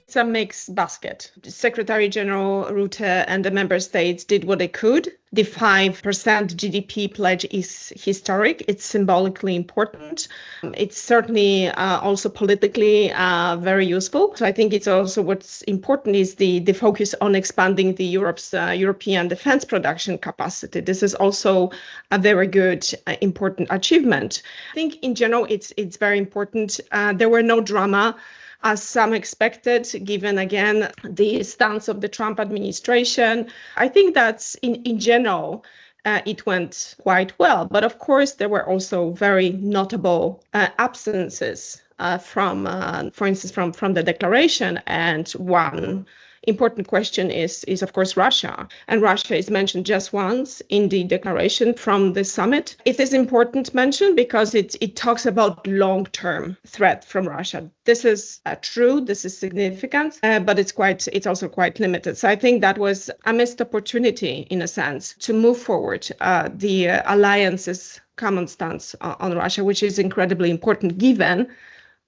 It's a mixed basket. Secretary General Rutte and the member states did what they could. The 5% GDP pledge is historic. It's symbolically important. It's certainly also politically very useful. So I think it's also what's important is the focus on expanding the European defense production capacity. This is also a very good, important achievement. I think in general, it's very important. There were no drama, as some expected, given, again, the stance of the Trump administration. I think that's in general, it went quite well. But of course, there were also very notable absences for instance, from the declaration. And one important question is of course Russia, and Russia is mentioned just once in the declaration from the summit. It is important mention because it talks about long-term threat from Russia. This is true, this is significant, but it's also quite limited. So I think that was a missed opportunity in a sense to move forward the alliance's common stance on Russia, which is incredibly important given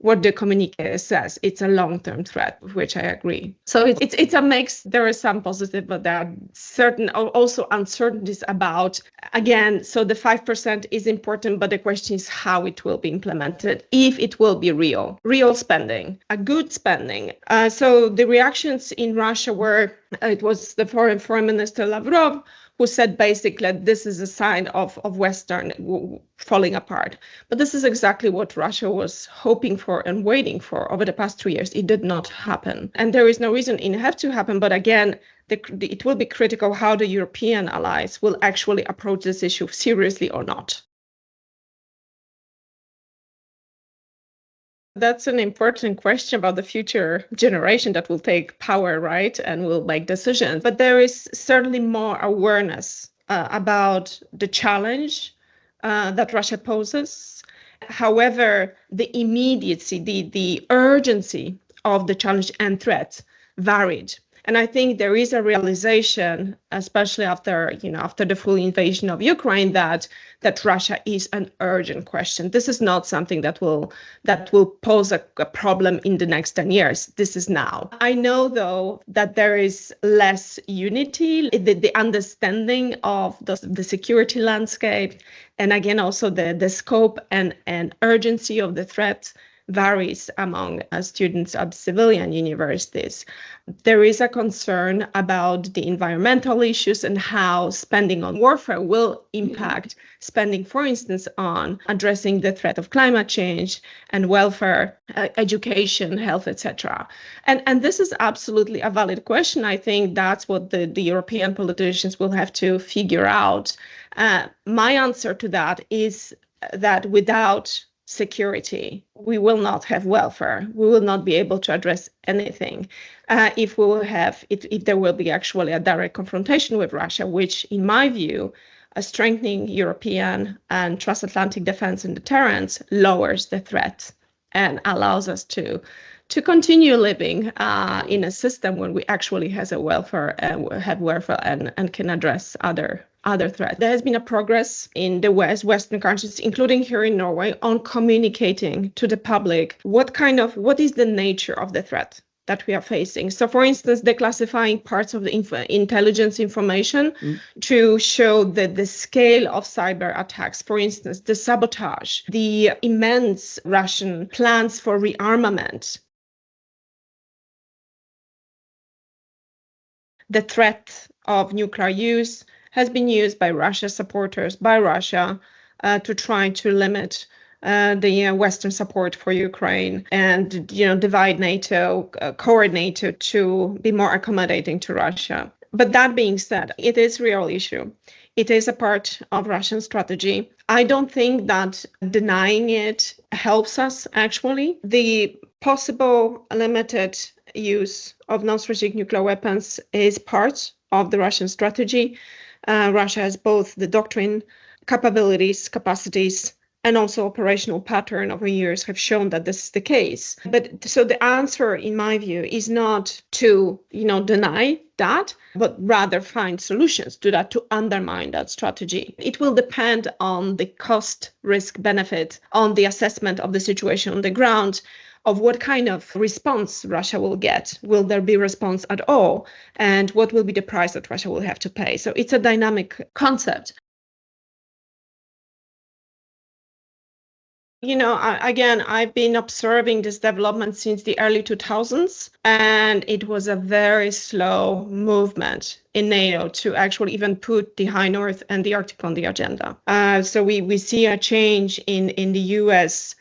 what the communique says. It's a long-term threat, which I agree. So it's a mix. There is some positive, but there are certain also uncertainties about, again, so the 5% is important, but the question is how it will be implemented, if it will be real spending, a good spending. So the reactions in Russia were, it was the foreign minister Lavrov, who said basically this is a sign of Western falling apart. But this is exactly what Russia was hoping for and waiting for over the past 3 years. It did not happen. And there is no reason it have to happen. But again, it will be critical how the European allies will actually approach this issue seriously or not. That's an important question about the future generation that will take power, right, and will make decisions. But there is certainly more awareness about the challenge that Russia poses. However, the immediacy, the urgency of the challenge and threat varied. And I think there is a realization, especially after the full invasion of Ukraine, that Russia is an urgent question. This is not something that will pose a problem in the next 10 years. This is now. I know, though, that there is less unity, the understanding of the security landscape, and again, also the scope and urgency of the threat varies among students at civilian universities. There is a concern about the environmental issues and how spending on warfare will impact spending, for instance, on addressing the threat of climate change and welfare, education, health, etc. And this is absolutely a valid question. I think that's what the European politicians will have to figure out. My answer to that is that without security, we will not have welfare. We will not be able to address anything if there will be actually a direct confrontation with Russia, which, in my view, strengthening European and transatlantic defense and deterrence lowers the threat and allows us to continue living in a system where we actually have welfare and can address other threats. There has been a progress in the Western countries, including here in Norway, on communicating to the public what is the nature of the threat that we are facing. So, for instance, declassifying parts of the intelligence information to show the scale of cyber attacks. For instance, the sabotage, the immense Russian plans for rearmament, the threat of nuclear use has been used by Russia supporters, by Russia, to try to limit the Western support for Ukraine and, divide NATO, coordinate NATO to be more accommodating to Russia. But that being said, it is a real issue. It is a part of Russian strategy. I don't think that denying it helps us, actually. The possible limited use of non-strategic nuclear weapons is part of the Russian strategy. Russia has both the doctrine, capabilities, capacities, and also operational pattern over years have shown that this is the case. But so the answer, in my view, is not to, deny that, but rather find solutions to that, to undermine that strategy. It will depend on the cost, risk, benefit, on the assessment of the situation on the ground, of what kind of response Russia will get. Will there be response at all? And what will be the price that Russia will have to pay? So it's a dynamic concept. I've been observing this development since the early 2000s, and it was a very slow movement in NATO to actually even put the High North and the Arctic on the agenda. So we see a change in the US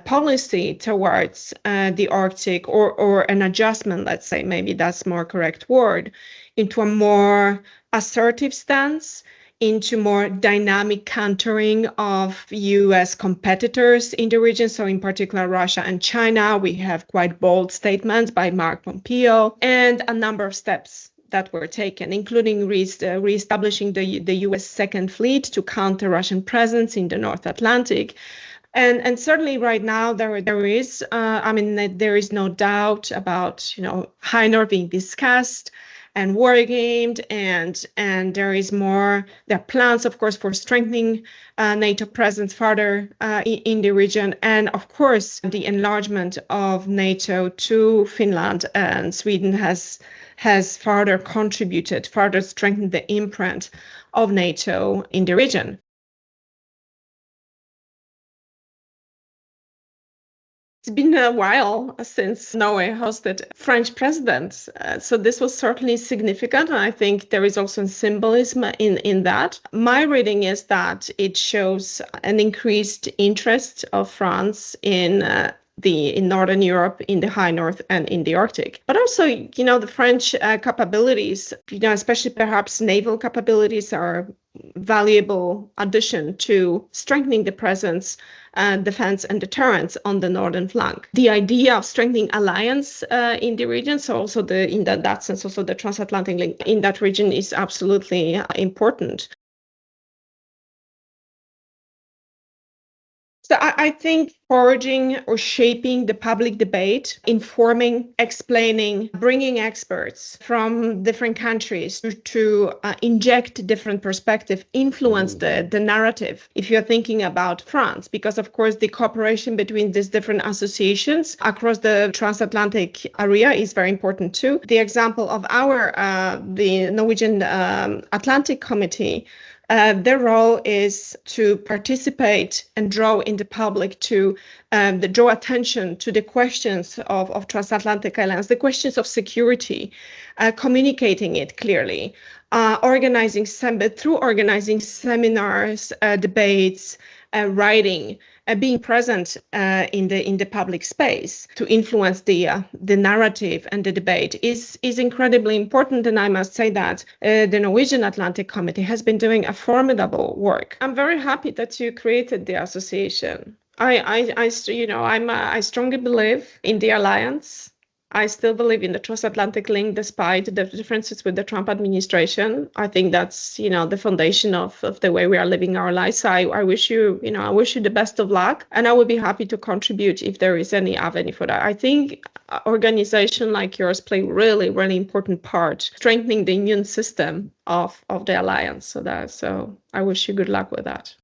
policy towards the Arctic, or an adjustment, let's say, maybe that's more correct word, into a more assertive stance, into more dynamic countering of US competitors in the region. So in particular, Russia and China, we have quite bold statements by Mark Pompeo, and a number of steps that were taken, including reestablishing the US Second Fleet to counter Russian presence in the North Atlantic. And certainly right now there is no doubt about High North being discussed and war gamed, and there are plans, of course, for strengthening NATO presence further in the region, and of course the enlargement of NATO to Finland and Sweden has further strengthened the imprint of NATO in the region. It's been a while since Norway hosted French president, so this was certainly significant, and I think there is also symbolism in that. My reading is that it shows an increased interest of France in Northern Europe, in the High North, and in the Arctic. But also, the French capabilities, especially perhaps naval capabilities, are valuable addition to strengthening the presence, defense and deterrence on the northern flank. The idea of strengthening alliance in the region, so also in that sense, also the transatlantic link in that region is absolutely important. So I think forging or shaping the public debate, informing, explaining, bringing experts from different countries to inject different perspective, influence the narrative. If you're thinking about France, because of course the cooperation between these different associations across the transatlantic area is very important too. The example of the Norwegian Atlantic Committee, their role is to participate and draw in the public to draw attention to the questions of transatlantic alliance, the questions of security, communicating it clearly, organizing seminars, debates, writing, being present in the public space to influence the narrative and the debate is incredibly important. And I must say that the Norwegian Atlantic Committee has been doing a formidable work. I'm very happy that you created the association. I strongly believe in the alliance. I still believe in the transatlantic link despite the differences with the Trump administration. I think that's, the foundation of the way we are living our lives. So I wish you, the best of luck, and I would be happy to contribute if there is any avenue for that. I think organizations like yours play really, really important part strengthening the immune system of the alliance. So I wish you good luck with that.